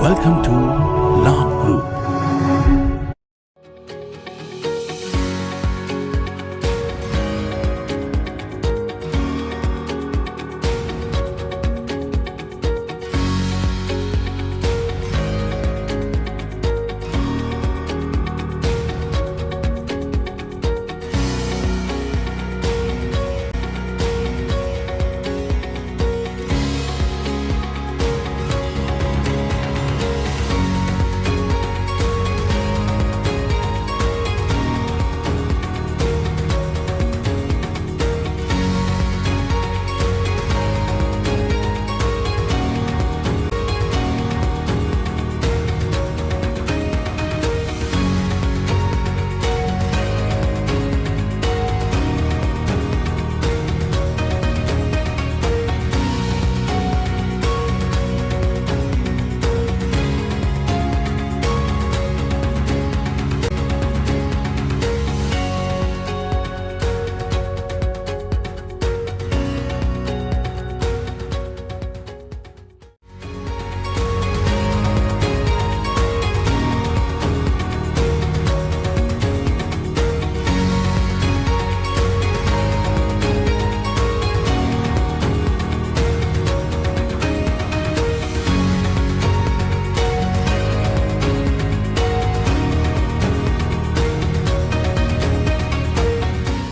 Welcome to Labh Group.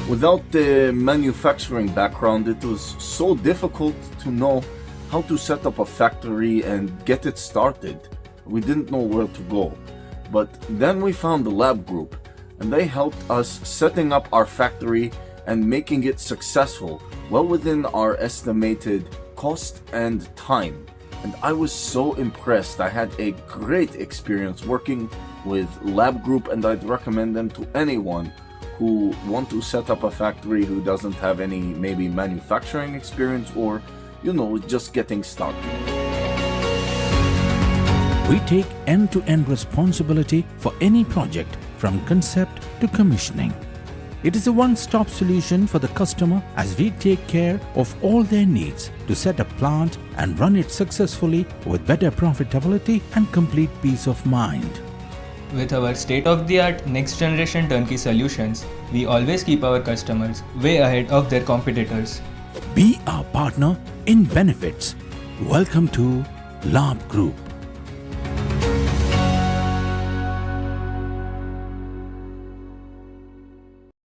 Without the manufacturing background, it was so difficult to know how to set up a factory and get it started. We didn't know where to go. But then we found the Labh Group, and they helped us setting up our factory and making it successful, well within our estimated cost and time. And I was so impressed. I had a great experience working with Labh Group, and I'd recommend them to anyone who want to set up a factory who doesn't have any maybe manufacturing experience or, just getting started. We take end-to-end responsibility for any project from concept to commissioning. It is a one-stop solution for the customer as we take care of all their needs to set a plant and run it successfully with better profitability and complete peace of mind. With our state-of-the-art next-generation turnkey solutions, we always keep our customers way ahead of their competitors. Be our partner in benefits. Welcome to Labh Group.